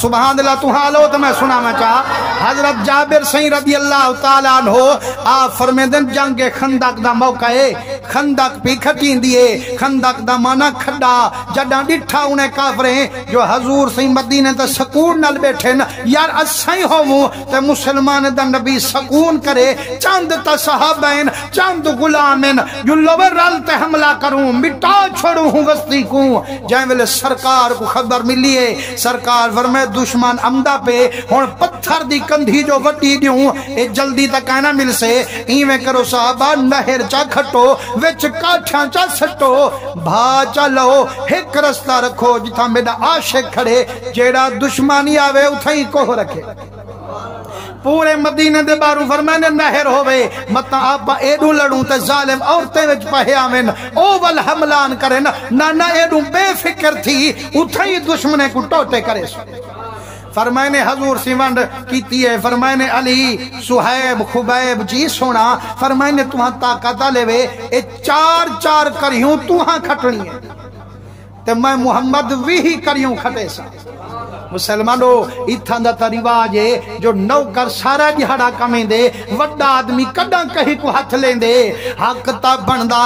سبحان اللہ تو حالو تو میں سنا میں چاہ حضرت جابر سین رضی اللہ تعالیٰ عنہ آپ فرمیدن جنگ خندق دا موقع ہے خندق پی کھٹین دیئے خندق دا مانا کھڑا جڑا ڈٹھا انہیں کافریں جو حضور سین مدینہ تا سکون نل بیٹھے یار اسائی ہومو تے مسلمان دا نبی سکون کرے چاند تا صحابین چاند غلامین جو لوے رل تے حملہ کروں مٹا چھوڑوں ہوں وسطی کو جائیں ویلے سرکار کو خبر ملیے سرکار فرمائے دشمن عمدہ پہ ہون پتھر دی کندھی جو وٹی دیوں اے جلدی تک آنا مل سے ایویں کرو صحابہ نہر چا کھٹو وچ کاٹھاں چا سٹو بھا چلو ایک رستہ رکھو جتھا میرا عاشق کھڑے جیڑا دشمنی آوے اتھائی کوہ رکھے پورے مدینہ دے بارو فرمانے نہر ہوئے مطا آپا ایڈو لڑوں تے ظالم عورتیں وچ پہے آمین اوول حملان کریں نانا ایڈو بے فکر تھی اتھائی دشمنے کو ٹوٹے کرے سو فرمائنے حضور سیونڈ کیتی ہے فرمائنے علی سہیب خبیب جی سونا فرمائنے تمہاں طاقتہ لے وے اے چار چار کریوں تمہاں کھٹنی ہے تے میں محمد وہی کریوں کھٹے سا مسلمانو اتھاں دا تا رواج ہے جو نوکر سارا جہاڑا کمیں دے وڈا آدمی کڈاں کہیں کو ہاتھ لیں دے حق تا بندہ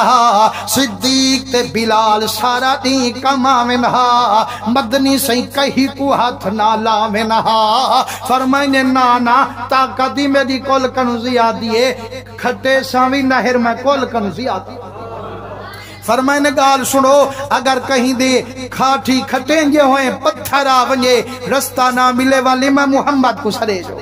صدیق تے بلال سارا دی کماوینہا مدنی سہی کہیں کو ہاتھ نہ لاوینہا فرمائنے نانا طاقتی میری کول کنو زیادی ہے کھٹے ساوی نہر میں کول کنو زیادی فرمائنے گال سنو اگر کہیں دے کھاٹی کھٹیں جے ہوئیں پتھر آونجے رستہ نہ ملے والی میں محمد کو سرے جو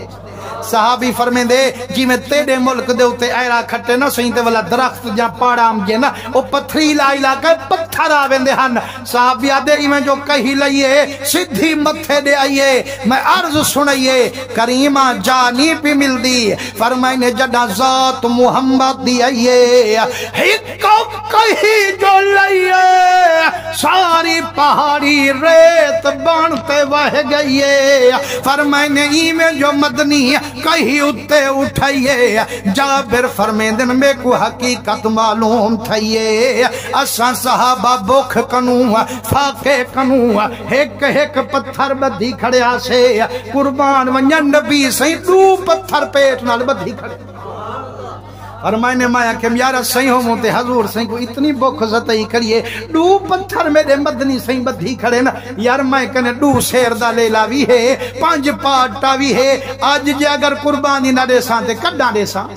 صحابی فرمیں دے جی میں تیڑے ملک دے ہوتے ایرا کھٹے نا سہیتے والا درخت جہاں پاڑا آمجے نا وہ پتھری علاقہ پتھر آویں دے ہن صحابی آدھے میں جو کہی لئیے سدھی متھے دے آئیے میں عرض سنائیے کریمہ جانی پی مل دی فرمائنے جڑا ذات محمد دی آئیے حکم کہی جو لئیے ساری پہاڑی ریت بانتے وہ گئیے فرمائنے میں جو مدنی کہیں اتے اٹھائیے جابر فرمیدن میں کو حقیقت معلوم تھائیے اساں صحابہ بوکھ کنوں فاقے کنوں ایک پتھر بدھی کھڑے آسے قربان ونجن نبی سہی دو پتھر پیٹ نال بدھی کھڑے فرمائنے مایا کہ میارا سہی ہو موتے حضور سہی کو اتنی بوکھ زتائی کریے دو پتھر میرے مدنی سہی بدھی کھڑے نا یار میں کنے دو سیر دا لیلا بھی ہے پانچ پاٹا بھی ہے آج جے اگر قربانی نہ دے سانتے کڈا دے سان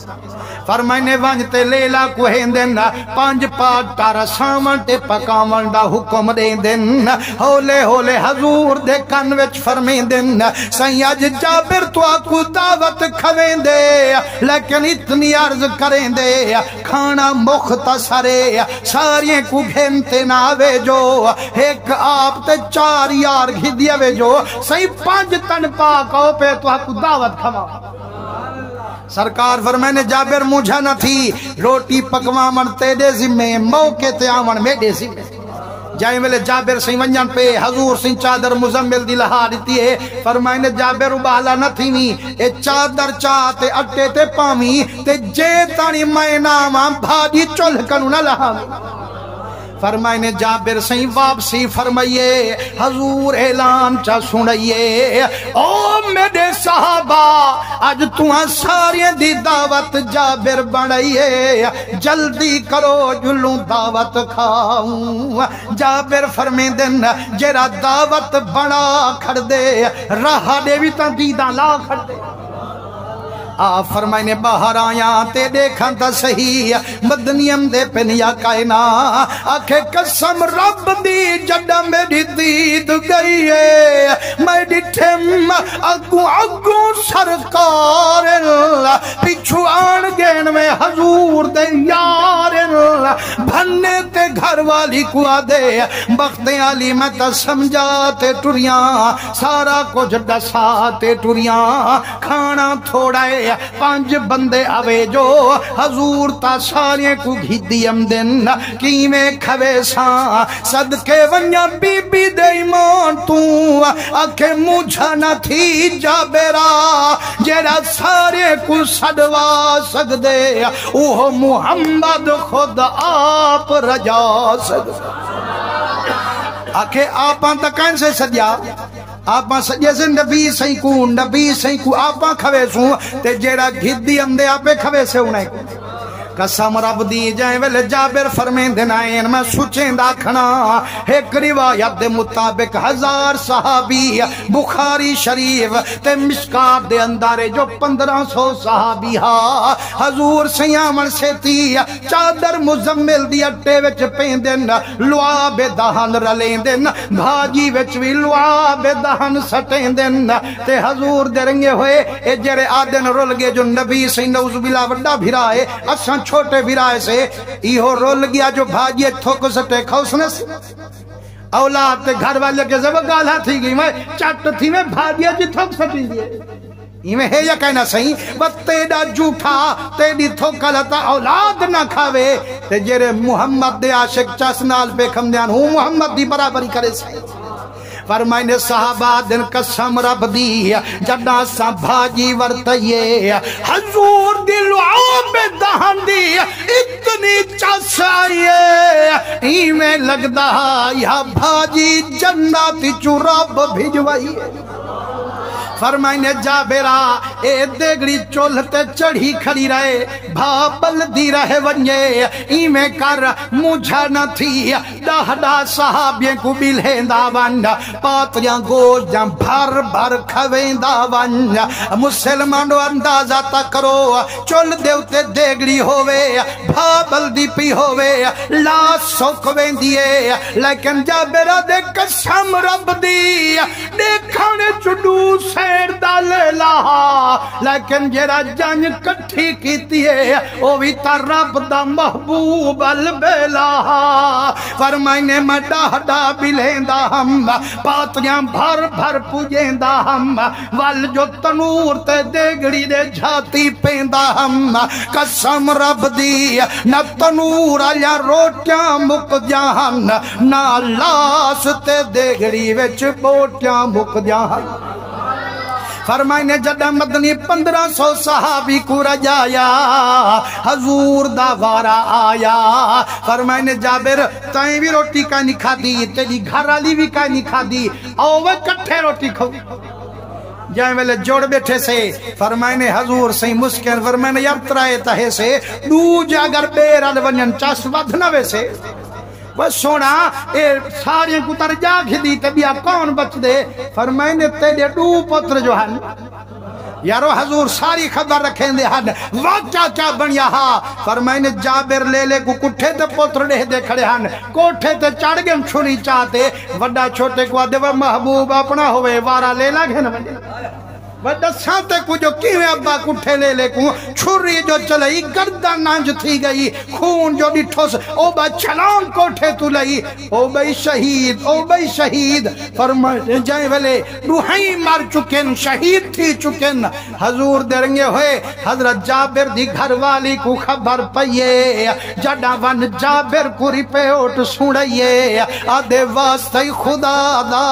فرمائنے وانجتے لیلا کو ہیندن پانچ پاٹا رسامن تے پکاون دا حکم دے دن ہولے ہولے حضور دے کنوچ فرمیندن سہی آج جابر تو آکو دعوت کھوین دے لیکن اتنی عرض کریں دے کھانا مختصرے سارے کو گھنتے ناوے جو ایک آپ تے چار یار گھی دیوے جو صحیح پانچ تن پاکاؤ پہ تو آپ کو دعوت کھوا سرکار فرمائنے جابر مجھا نہ تھی روٹی پکوامن تیرے ذمہ موقع تے آمن میرے ذمہ جائیں ملے جابر سی ونجن پہ حضور سی چادر مزمل دی لہا دیتی ہے فرمائنے جابر ابالا نہ تھی اے چادر چاہتے اٹے تے پامی تے جے تانی میں ناما بھاجی چل کنو نہ لہا فرمائنے جابر سہی واپسی فرمائیے حضور اعلان چا سنائیے او میرے صحابہ آج تمہاں ساری دی دعوت جابر بڑھائیے جلدی کرو جلوں دعوت کھاؤں جابر فرمیدن جیرا دعوت بڑا کھڑ دے رہا دے بھی تا دیدہ لا کھڑ دے آپ فرمائنے باہر آیا تے دیکھاں تا صحیح مدنیم دے پنیا کائنا آکھے قسم رب دی جڑا میری دید گئی ہے میں ڈٹھم اگو سرکار پچھو آن گین میں حضور دے یار بھنے تے گھر والی کو آدے بخت علی میں تا سمجھاتے ٹوریاں سارا کچھ ڈساتے ٹوریاں کھانا تھوڑا ہے پانچ بندے آوے جو حضور تا سارے کو گھی دیم دن کی میں کھوے ساں صدقے ونیا بی بی دے ایمان تو آکھے مجھا نہ تھی جابرا جیرا سارے کو صدوا سک دے اوہ محمد خود آپ رجا سک آکھے آپاں تا کہیں سے سجا آپاں سجے سے نبی سہی کو آپاں کھوے سوں تے جیڑا گھدی اندے آپے کھوے سے انہیں قسم رب دی جائیں ویلے جابر فرمین دنائیں میں سوچیں داکھنا ایک روایت دے مطابق 1000 صحابی بخاری شریف تے مشکات دے اندارے جو 1500 صحابی ہا حضور سیامن سے تی چادر مزمل دی اٹے وچ پین دن لعاب دہن رلین دن بھاجی وچ بھی لعاب دہن سٹین دن تے حضور دے رنگے ہوئے اے جرے آدن رول گے جو نبی سی نعوذ باللہ وڈا بھرائے اساں چھوٹے بھرائے سے ایہو رول گیا جو بھاجی تھوک سٹے کھوسنے سے اولاد تے گھر والے کے زبا گالا تھی گئی میں چٹ تھی میں بھاجی جی تھوک سٹی دیئے ایمیں ہے یا کہنا صحیح بس تیڑا جھوٹا تیڑی تھوکا لتا اولاد نہ کھاوے تے جیرے محمد دے عاشق چاسنال پہ کھم دیان ہوں محمد دی برابری کرے صحیح فرمائنے صحابہ دن قسم رب دی جڑا سا بھاجی ورتئیے حضور دی لعاب دہن دی اتنی چس آئیے ایمیں لگدا یا بھاجی جناتی چو رب بھجوائیے فرمائنے جابرا اے دیگڑی چولتے چڑھی کھڑی رہے بھابل دی رہے ونجے ایمیں کر مجھا نہ تھی ڈاہڈا صحابییں کو بلہیں دا ون پاتریاں گوشت جاں بھر بھر کھویں دا ون مسلمانو اندازہ تا کرو چول دیوتے دیگڑی ہوئے بھابل دی پی ہوئے لا سوکویں دیئے لیکن جابرا دے قسم رب دی دیکھانے چڈو سے ڈالے لاہا لیکن جیرا جنج کٹھی کیتی ہے او بھی تا رب دا محبوب البیلاہا فرمائنے میں ڈاہڈا بلیں دا ہم پاتریاں بھر بھر پوجیں دا ہم وال جو تنور تے دیگڑی دے جھاتی پین دا ہم قسم رب دی نہ تنور آیا روٹیاں مک جاہن نہ لاس تے دیگڑی وچ بوٹیاں مک جاہن فرمائنے جڑا مدنی 1500 صحابی کو رجایا حضور دا وارا آیا فرمائنے جابر تائیں بھی روٹی کا نہیں کھا دی تیری گھر والی بھی کا نہیں کھا دی او وہ کٹھے روٹی کھو جائیں ویلے جوڑ بیٹھے سے فرمائنے حضور سہی مسکن فرمائنے یب ترائے تہے سے دو جاگر بیر الونین چاس ودھنوے سے بس سونا اے سارے کو ترجا گھدی تبیا کون بچ دے فرمائنے تیرے دو پتر جو ہن یارو حضور ساری خبر رکھیں دے ہن واقعہ کیا بنیا ہا فرمائنے جابر لے لے کو کٹھے تے پتر دے کھڑے ہن کوٹھے تے چڑھ گئے چھری چاہتے وڈا چھوٹے کو آدھے وہ محبوب اپنا ہوئے وارا لے لگے نا وڈا سانتے کو جو کیویں ابا کٹھے لے لے کو چھری جو چلئی گردن نانج تھی گئی خون جو ڈٹھوس او با چھلان کوٹھے تو لئی او بھئی شہید فرمائے جائیں ویلے روحیں مار چکن شہید تھی چکن حضور درنگے ہوئے حضرت جابر دی گھر والی کو خبر پئیے جڑا ون جابر کو رپیوٹ سنڑیے آدھے واسطے خدا دا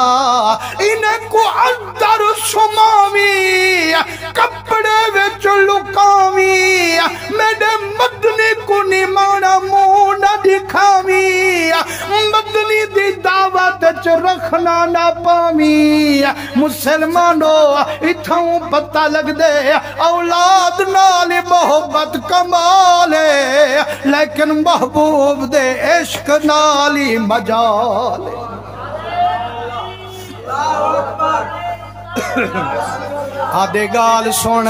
انہیں کو اندر سماوی کپڑے وچ لکاوی میرے مدنی کو نیمانا مونا دکھاوی مدنی دی دعوت چ رکھنا نہ پاوی مسلمانو اتھوں پتہ لگ دے اولاد نال محبت کمالے لیکن محبوب دے عشق نالی مجالے آدھے گال سن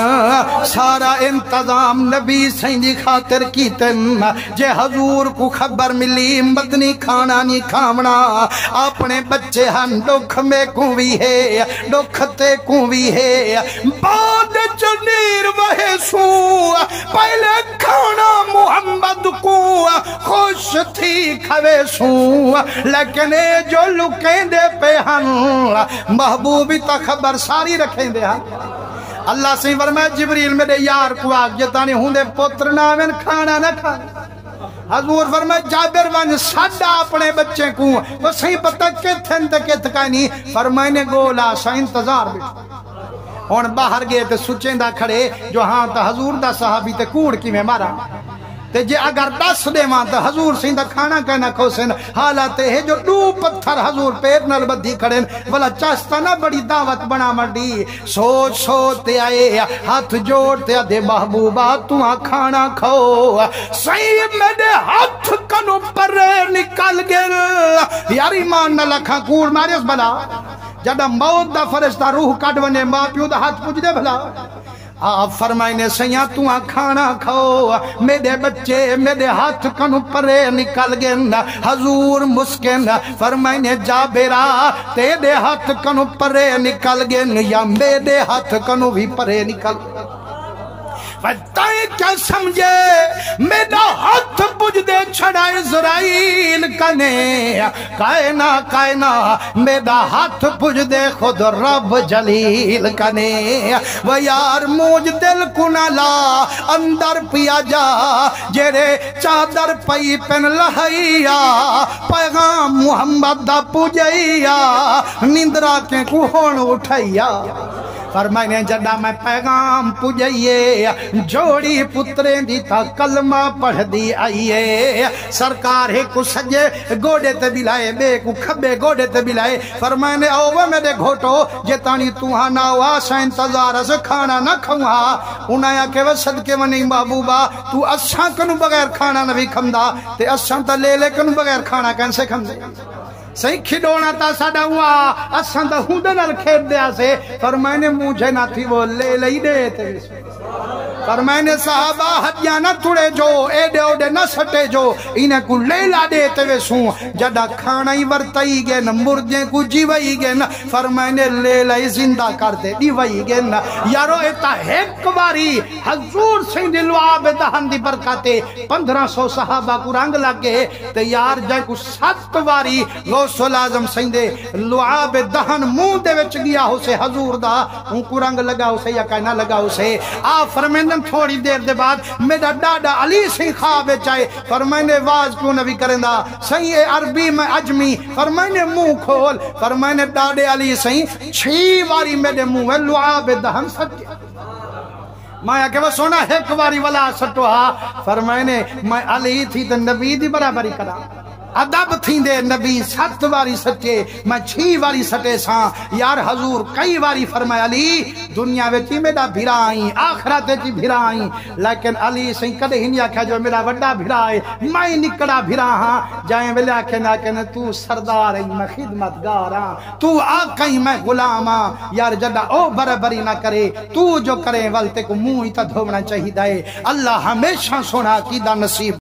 سارا انتظام نبی سیندی خاطر کیتن جے حضور کو خبر ملی مدنی کھانا نہیں کھامنا اپنے بچے ہن دکھ میں کوئی ہے دکھتے کوئی ہے بعد چنیر وہے سو پہلے کھانا محمد کو خوش تھی کھوے سو لیکن اے جو لکیں دے پہ ہن محبوبی تا خبر ساری رکھیں دے ہن اللہ سے فرمائے جبریل میرے یار کو آگ جتانی ہوں دے پتر نامن کھانا نہ کھانا حضور فرمائے جابر ون ساڑا اپنے بچے کو وہ صحیح پتہ کتھن تے کتھکانی فرمائنے گولا سا انتظار بیٹھ ہون باہر گئے تے سچیں دا کھڑے جو ہاں تا حضور دا صحابی تے کوڑ کی میں مارا تے جے اگر 10 دے ماں تا حضور سیندہ کھانا کہنا کھوسن حالات ہے جو 2 پتھر حضور پیٹ نال بدھی کھڑیں بلا چاستہ نہ بڑی دعوت بنا مڈی سوچ سوتے آئے ہاتھ جوڑتے آدھے محبوبہ تو کھانا کھو صحیح میرے ہاتھ کنو پر نکل گئے یار ایمان نہ لکھا کوڑ مارے اس بلا جڑا موت دا فرشتہ روح کٹ ونے ماں پیو دا ہاتھ پوچھ دے بھلا آپ فرمائنے سیاں تو کھانا کھو میرے بچے میرے ہاتھ کنو پرے نکل گئن حضور مسکن فرمائنے جابرا تیرے ہاتھ کنو پرے نکل گئن یا میرے ہاتھ کنو بھی پرے نکل فتائیں کیا سمجھے میرا ہاتھ پوچھ دے چھڑا اسرائیل کنے کائنا میرا ہاتھ پوچھ دے خود رب جلیل کنے وہ یار موج دل کنالا اندر پیا جا جیرے چادر پئی پن لہیا پیغام محمد دا پوجیا نندرا کے کوہن اٹھایا فرمائنے جڑا میں پیغام پوجئیے جوڑی پتریں دی تا کلمہ پڑھ دی آئیے سرکار ہے کو سجے گوڑے تے بلائے بے کو کھبے گوڑے تے بلائے فرمائنے اوہ میرے گھوٹو جتانی توہاں نہ واسا انتظار سے کھانا نہ کھوہا انہاں کہ وہ صدقے ونی محبوبہ تو اساں کنو بغیر کھانا نہ بھی کھمدا تے اساں تا لے لے کنو بغیر کھانا کینسے کھمدے صحیح کھڑونا تا ساڑا ہوا اساں تا ہوندنال کھیٹ دیا سے فرمائنے مجھے نہ تھی وہ لے لئی دے تے فرمائنے صحابہ حدیاں نہ تھوڑے جو ایڈے اوڈے نہ سٹے جو انہیں کو لیلا دیتے وے سوں جڑا کھانا ہی ورتائی گئے نا مردیں کو جیوائی گئے نا فرمائنے لیلا ہی زندہ کر دے دیوائی گئے نا یارو ایتا ایک باری حضور سین لعاب دہن دی برکاتے 1500 صحابہ کو رنگ لگے تے یار جائے کو 7 باری غوث العظم سین دے لعاب دہن منہ دے وچ گیا ہو سے حضور دا ان کو رنگ لگا ہو سے یا کہنا لگا ہو سے آپ فرمائنے تھوڑی دیر دے بعد میرا ڈاڈا علی سی خواب چاہے فرمائنے واز کیوں نبی کرندہ صحیح عربی میں عجمی فرمائنے منہ کھول فرمائنے ڈاڈے علی سی 6 باری میرے منہ ہے لعاب دہن سچے مایا کہ وہ سونا ایک باری والا سٹوہا فرمائنے میں علی تھی تو نبی دی برابری کرا ادب تھی دے نبی 7 باری سچے میں 6 باری سٹے ساں یار حضور کئی باری فرمائے علی دنیا ویچی میرا بھرائیں آخرت ویچی بھرائیں لیکن علی سہی کدے ہی نہیں آکھا جو میرا وڈا بھرائے میں نکڑا بھرا ہاں جائیں ویلے آکھے نا کہ تو سردار ہیں میں خدمت گاراں تو آقیں میں غلاماں یار جڑا او برابری نہ کرے تو جو کرے والتے کو منہ ہی تا دھونا چاہی دائے اللہ ہمیشہ سونا عقیدہ نصیب